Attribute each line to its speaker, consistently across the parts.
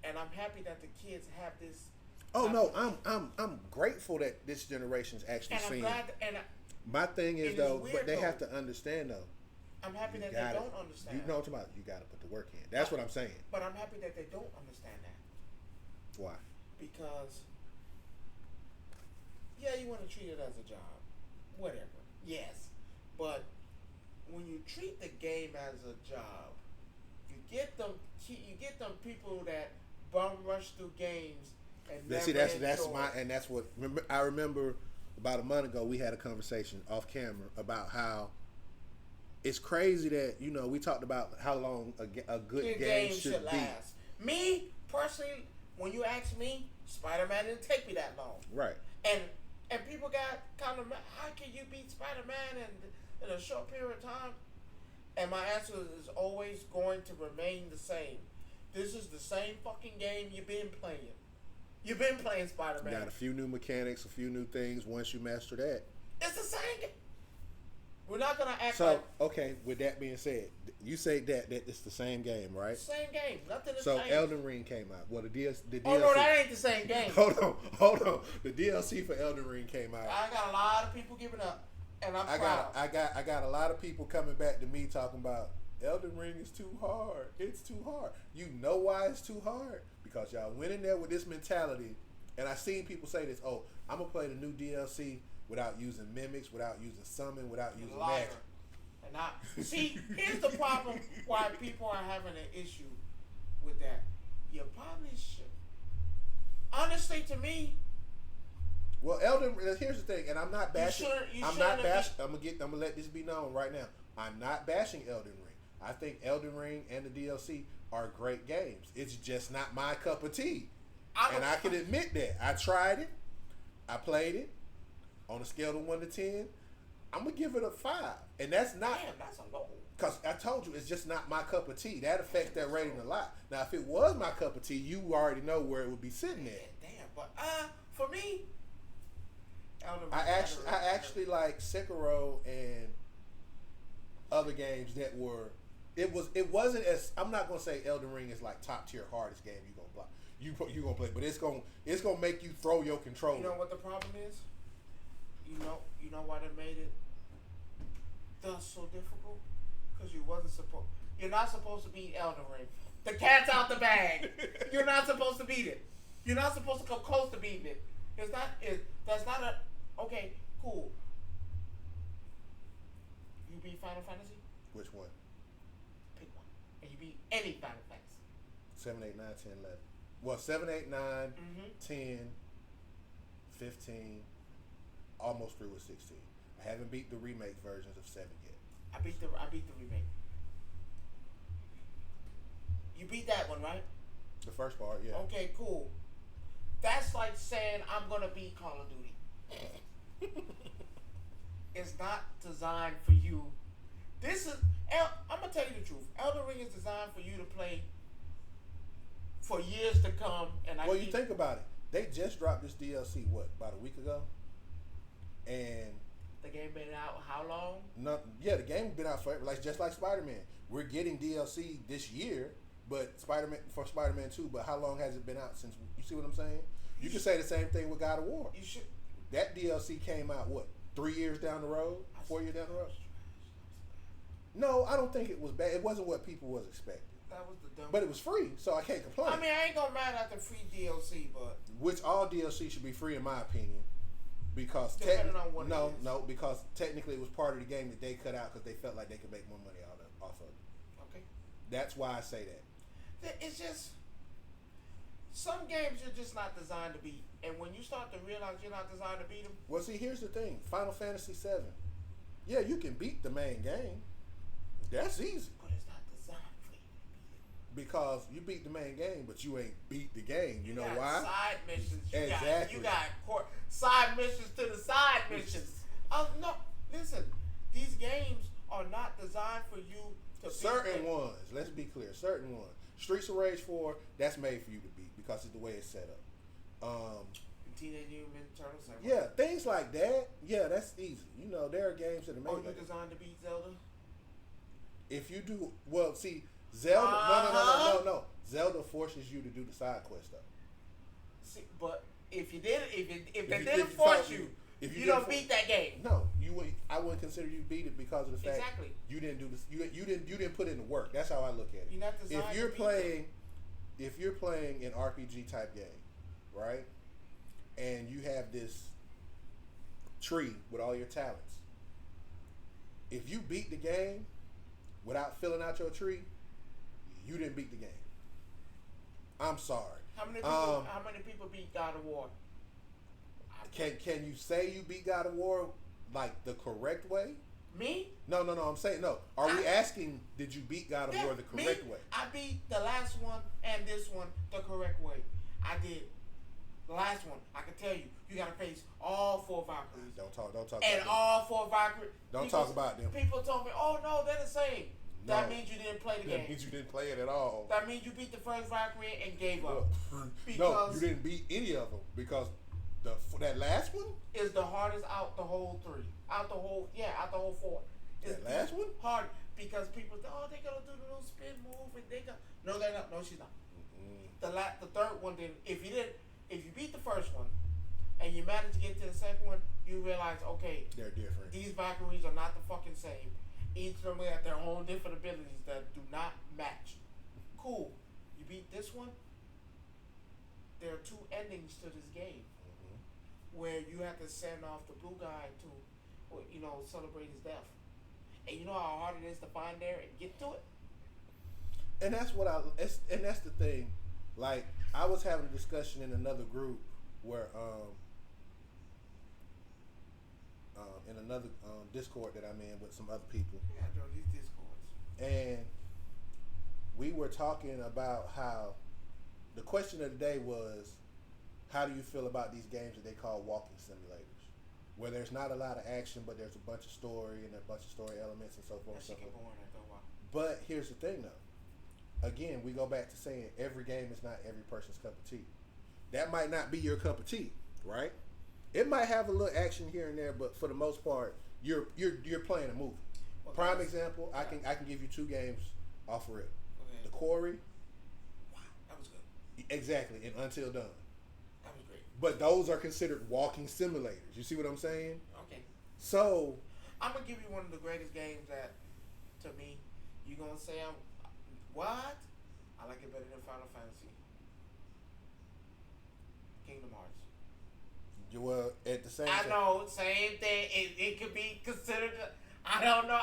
Speaker 1: and I'm happy that the kids have this.
Speaker 2: Oh
Speaker 1: Type
Speaker 2: no,
Speaker 1: of,
Speaker 2: I'm grateful that this generation's actually
Speaker 1: and I'm
Speaker 2: seeing.
Speaker 1: glad.
Speaker 2: My thing is
Speaker 1: It is
Speaker 2: though, but
Speaker 1: weird
Speaker 2: they
Speaker 1: though.
Speaker 2: have to understand though.
Speaker 1: I'm happy
Speaker 2: You
Speaker 1: that they
Speaker 2: got it.
Speaker 1: don't understand.
Speaker 2: You know what I'm talking about. You got to put the work in. That's what I'm saying.
Speaker 1: But I'm happy that they don't understand that
Speaker 2: Why?
Speaker 1: because yeah, you want to treat it as a job, whatever. Yes, but when you treat the game as a job, you get them. You get them people that bum rush through games and never
Speaker 2: See, that's
Speaker 1: enjoy.
Speaker 2: my and that's what I remember about a month ago. We had a conversation off camera about how it's crazy that we talked about how long a good
Speaker 1: Good
Speaker 2: game
Speaker 1: game
Speaker 2: should be.
Speaker 1: last. Me personally, when you ask me, Spider Man didn't take me that long.
Speaker 2: Right.
Speaker 1: And people got kind of how can you beat Spider Man in a short period of time? And my answer is always going to remain the same. This is the same fucking game you've been playing. You've been playing Spider Man.
Speaker 2: Got a few new mechanics, a few new things. Once you master that,
Speaker 1: It's the same game. We're not gonna act
Speaker 2: so
Speaker 1: like
Speaker 2: okay. With that being said, you say that it's the same game, right?
Speaker 1: same game. Nothing has
Speaker 2: So
Speaker 1: changed.
Speaker 2: Elden Ring came out. Well, the DLC.
Speaker 1: Oh no, that ain't the same game.
Speaker 2: Hold on. The DLC for Elden Ring came out.
Speaker 1: I got a lot of people giving up, and I'm proud.
Speaker 2: I got a lot of people coming back to me talking about Elden Ring is too hard. It's too hard. You know why it's too hard? Because y'all went in there with this mentality, and I seen people say this. Oh, I'm gonna play the new DLC without using mimics, without using summon, without using
Speaker 1: Liar.
Speaker 2: magic.
Speaker 1: And I see. Here's the problem: why people are having an issue with that. You probably should. Honestly, to me,
Speaker 2: Well, Elden. Here's the thing, and I'm not bashing.
Speaker 1: you
Speaker 2: I'm
Speaker 1: shouldn't
Speaker 2: not
Speaker 1: have
Speaker 2: bashing. I'm gonna let this be known right now. I'm not bashing Elden Ring. I think Elden Ring and the DLC are great games. It's just not my cup of tea, and I can admit that. I tried it. I played it. On a scale of 1 to 10, I'm gonna give it a 5, and that's not
Speaker 1: damn, that's a low.
Speaker 2: because I told you it's just not my cup of tea. That affects that rating a lot. Now, if it was my cup of tea, you already know where it would be sitting at.
Speaker 1: Damn, but for me, Elden
Speaker 2: I actually like Sekiro and other games that were. It wasn't as I'm not gonna say Elden Ring is like top tier hardest game you gonna play. You gonna play, but it's gonna make you throw your controller.
Speaker 1: You know what the problem is? You know why they made it thus so difficult? Because you're not supposed to beat Elden Ring. The cat's out the bag. You're not supposed to beat it. You're not supposed to come close to beating it. That's not a okay, cool. You beat Final Fantasy?
Speaker 2: Which one?
Speaker 1: Pick one. And you beat any Final Fantasy.
Speaker 2: 7, 8, 9, 10, 11. Well, 7, 8, 9,
Speaker 1: Mm-hmm.
Speaker 2: 10, 15, almost through with 16. I haven't beat the remake versions of 7 yet.
Speaker 1: I beat the remake. You beat that one, right?
Speaker 2: The first part, yeah.
Speaker 1: Okay, cool. That's like saying I'm gonna beat Call of Duty. It's not designed for you. I'm gonna tell you the truth. Elden Ring is designed for you to play for years to come. And
Speaker 2: Well, you think about it. They just dropped this DLC, about a week ago? And
Speaker 1: the game been out how long?
Speaker 2: the game's been out forever. Just like Spider-Man. We're getting DLC this year, but Spider-Man 2, but how long has it been out since? You see what I'm saying? You can say the same thing with God of War.
Speaker 1: You should.
Speaker 2: That DLC came out 3 years down the road, 4 years down the road. No, I don't think it was bad. It wasn't what people was expecting.
Speaker 1: That was the dumb.
Speaker 2: But it was free, so I can't complain.
Speaker 1: I mean, I ain't gonna mad at the free DLC, but
Speaker 2: which all DLC should be free in my opinion, because
Speaker 1: depending on what it is.
Speaker 2: because technically it was part of the game that they cut out because they felt like they could make more money off of it.
Speaker 1: Okay.
Speaker 2: That's why I say that.
Speaker 1: It's just some games you're just not designed to beat, and when you start to realize you're not designed to beat them.
Speaker 2: Well, see, here's the thing: Final Fantasy VII. Yeah, you can beat the main game. That's easy.
Speaker 1: But it's not designed for you to beat it.
Speaker 2: Because you beat the main game, but you ain't beat the game. You know
Speaker 1: got
Speaker 2: why?
Speaker 1: Side missions.
Speaker 2: Exactly.
Speaker 1: You got side missions to the side missions. No, listen. These games are not designed for you to
Speaker 2: Certain
Speaker 1: beat
Speaker 2: ones. Let's be clear. Certain ones. Streets of Rage 4, that's made for you to beat because of the way it's set up.
Speaker 1: Teenage Mutant Ninja Turtles.
Speaker 2: Yeah, things like that. Yeah, that's easy. There are games that are made.
Speaker 1: Oh, you designed to beat Zelda?
Speaker 2: If you do well, see, Zelda. No. Zelda forces you to do the side quest though.
Speaker 1: See, but if you did, if they didn't force you, if you don't beat that game.
Speaker 2: No, you would. I wouldn't consider you beat it because of the fact
Speaker 1: exactly
Speaker 2: you didn't do this. You didn't put in the work. That's how I look at it.
Speaker 1: You're not designed
Speaker 2: if you're
Speaker 1: to beat
Speaker 2: playing,
Speaker 1: them.
Speaker 2: if you're playing an RPG type game, right, and you have this tree with all your talents, if you beat the game without filling out your tree, you didn't beat the game. I'm sorry.
Speaker 1: How many people beat God of War?
Speaker 2: Can you say you beat God of War like the correct way?
Speaker 1: Me?
Speaker 2: No. I'm saying no. Are we asking? Did you beat God of War the correct way?
Speaker 1: I beat the last one and this one the correct way. I did. The last one, I can tell you, you gotta face all 4 Valkyries.
Speaker 2: Don't talk.
Speaker 1: And
Speaker 2: about
Speaker 1: all 4 Valkyries.
Speaker 2: Don't talk about them.
Speaker 1: People told me, oh no, they're the same.
Speaker 2: No.
Speaker 1: That means you didn't play the game.
Speaker 2: That means you didn't play it at all.
Speaker 1: That means you beat the first Valkyrie and gave up.
Speaker 2: No, you didn't beat any of them because that last one
Speaker 1: is the hardest out the whole 3. Out the whole 4.
Speaker 2: That last one?
Speaker 1: Hard because people think, oh, they're gonna do the little spin move and they got no, they're not. No, she's not. Mm-hmm. The third one didn't. If you beat the first one and you manage to get to the second one, you realize, okay,
Speaker 2: they're different.
Speaker 1: These Valkyries are not the fucking same. Each of them have their own different abilities that do not match. Cool. You beat this one. There are 2 endings to this game, where you have to send off the blue guy to, celebrate his death. And you know how hard it is to find there and get to it.
Speaker 2: And that's that's the thing. Like, I was having a discussion in another group where in another Discord that I'm in with some other people.
Speaker 1: Yeah, I know these Discords.
Speaker 2: And we were talking about how the question of the day was, how do you feel about these games that they call walking simulators, where there's not a lot of action, but there's a bunch of story and a bunch of story elements and so forth.
Speaker 1: That shit get boring after a while.
Speaker 2: But here's the thing, though. Again, we go back to saying every game is not every person's cup of tea. That might not be your cup of tea, right? It might have a little action here and there, but for the most part, you're playing a movie. Well, prime example, yeah. I can give you 2 games off of it. Okay. The Quarry.
Speaker 1: Wow, that was good.
Speaker 2: Exactly, and Until Dawn.
Speaker 1: That was great.
Speaker 2: But those are considered walking simulators. You see what I'm saying?
Speaker 1: Okay.
Speaker 2: So
Speaker 1: I'm gonna give you one of the greatest games that, to me, you gonna say what? I like it better than Final Fantasy. Kingdom Hearts.
Speaker 2: Well, at the same
Speaker 1: time. I know, same thing. It could be considered. I don't know.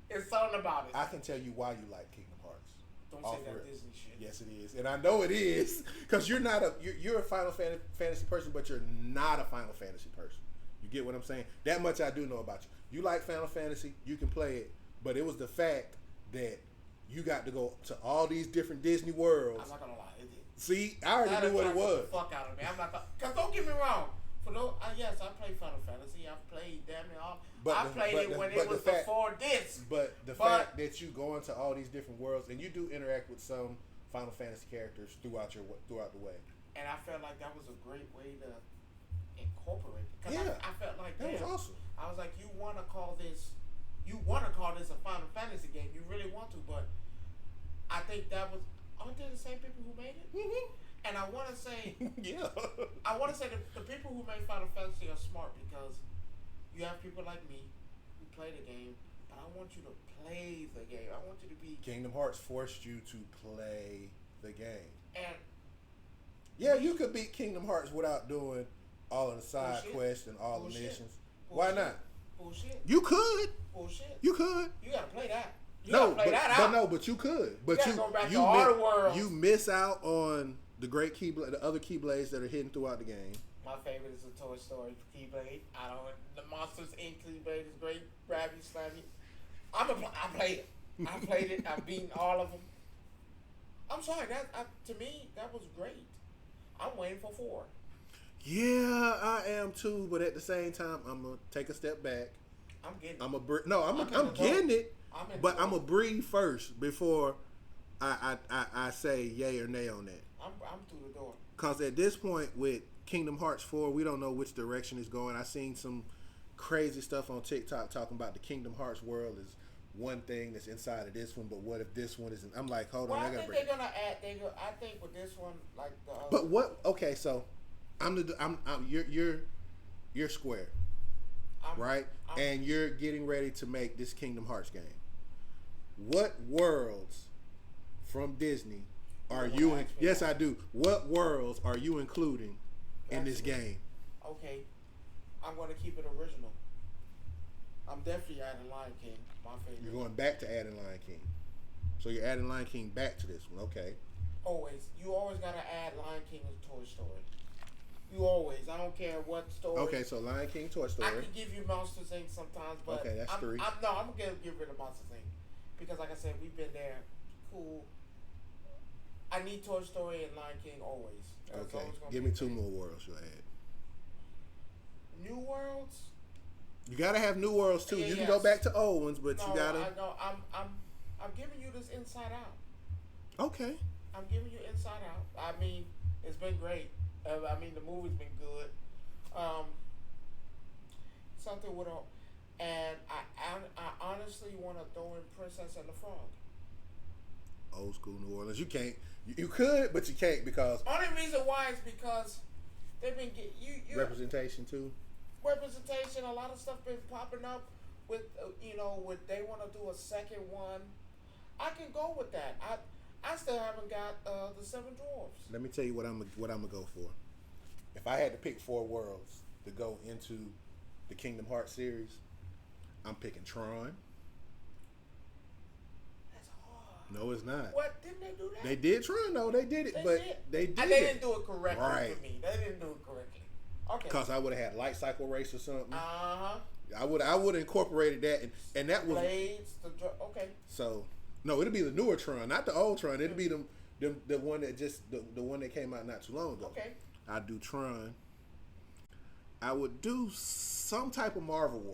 Speaker 1: It's something about it.
Speaker 2: I can tell you why you like Kingdom Hearts.
Speaker 1: Don't say that Disney shit.
Speaker 2: Yes, it is, and I know it is because you're a Final Fantasy person, but you're not a Final Fantasy person. You get what I'm saying? That much I do know about you. You like Final Fantasy, you can play it, but it was the fact that you got to go to all these different Disney worlds.
Speaker 1: I'm not gonna lie, it did.
Speaker 2: See, I already knew what it was.
Speaker 1: The fuck out of me. I'm not gonna, cause don't get me wrong. Yes, I played Final Fantasy. I've played damn near all. I played it when it was before this.
Speaker 2: But the fact that you go into all these different worlds and you do interact with some Final Fantasy characters throughout the way.
Speaker 1: And I felt like that was a great way to incorporate it. Cause
Speaker 2: yeah,
Speaker 1: I felt like
Speaker 2: that was awesome.
Speaker 1: I was like, you want to call this a Final Fantasy game? You really want to, but I think aren't they the same people who made it?
Speaker 2: Mm-hmm.
Speaker 1: And I want to say,
Speaker 2: yeah.
Speaker 1: I want to say that the people who made Final Fantasy are smart because you have people like me who play the game, but I want you to play the game. I want you to be.
Speaker 2: Kingdom Hearts forced you to play the game.
Speaker 1: And
Speaker 2: yeah, you could beat Kingdom Hearts without doing all of the side quests and all the missions. Why not?
Speaker 1: Bullshit.
Speaker 2: You could.
Speaker 1: Bullshit.
Speaker 2: You could.
Speaker 1: You gotta play that.
Speaker 2: But you could. But you miss out on the great the other Keyblades that are hidden throughout the game.
Speaker 1: My favorite is the Toy Story Keyblade. The Monsters Inc. Keyblade is great. Grabby, Slammy. I played it. I played it. I've beaten all of them. I'm sorry. To me, that was great. I'm waiting for 4.
Speaker 2: Yeah, I am too. But at the same time, I'm gonna take a step back.
Speaker 1: I'm getting.
Speaker 2: I'm getting it. But I'm gonna breathe first before I say yay or nay on that.
Speaker 1: I'm through the door.
Speaker 2: Cause at this point with Kingdom Hearts 4, we don't know which direction it's going. I seen some crazy stuff on TikTok talking about the Kingdom Hearts world is one thing that's inside of this one, but what if this one isn't? I'm like, hold
Speaker 1: Well,
Speaker 2: on,
Speaker 1: I think they're gonna add. I think with this one, like the. Other
Speaker 2: but what? Okay, so you're Square, right? And you're getting ready to make this Kingdom Hearts game. What worlds from Disney are you in? Yes, I do. What worlds are you including in this game?
Speaker 1: Okay, I'm gonna keep it original. I'm definitely adding Lion King, my favorite.
Speaker 2: You're going back to adding Lion King. So you're adding Lion King back to this one, okay?
Speaker 1: Always. You always gotta add Lion King to Toy Story. You always. I don't care what story.
Speaker 2: Okay, so Lion King, Toy Story.
Speaker 1: I can give you Monsters Inc. sometimes, but
Speaker 2: okay, that's three.
Speaker 1: I'm gonna get rid of Monsters Inc. Because, like I said, we've been there. Cool. I need Toy Story and Lion King always.
Speaker 2: Okay, give me two more worlds you'll add.
Speaker 1: New worlds.
Speaker 2: You gotta have new worlds too.
Speaker 1: Yeah,
Speaker 2: you can go back to old ones, but you gotta.
Speaker 1: I know. I'm giving you this Inside Out.
Speaker 2: Okay.
Speaker 1: I'm giving you Inside Out. I mean, it's been great. I mean, the movie's been good. Something with a, and I honestly want to throw in Princess and the Frog.
Speaker 2: Old school New Orleans. You can't. You could, but you can't because.
Speaker 1: Only reason why is because they've been you
Speaker 2: representation too.
Speaker 1: Representation. A lot of stuff been popping up with with they want to do a second one. I can go with that. I still haven't got the Seven Dwarfs.
Speaker 2: Let me tell you what I'm gonna go for. If I had to pick 4 worlds to go into the Kingdom Hearts series, I'm picking Tron.
Speaker 1: That's hard.
Speaker 2: No, it's not.
Speaker 1: What? Didn't they do that?
Speaker 2: They did Tron. No, they did it, they did.
Speaker 1: They didn't do it correctly for me. They didn't do it correctly. Okay.
Speaker 2: Because I would have had Light Cycle Race or something.
Speaker 1: Uh-huh.
Speaker 2: I would have incorporated that, and that was
Speaker 1: Blades. Okay.
Speaker 2: So no, it'll be the newer Tron, not the old Tron. It'll be the one that just the one that came out not too long ago.
Speaker 1: Okay.
Speaker 2: I'd do Tron. I would do some type of Marvel world.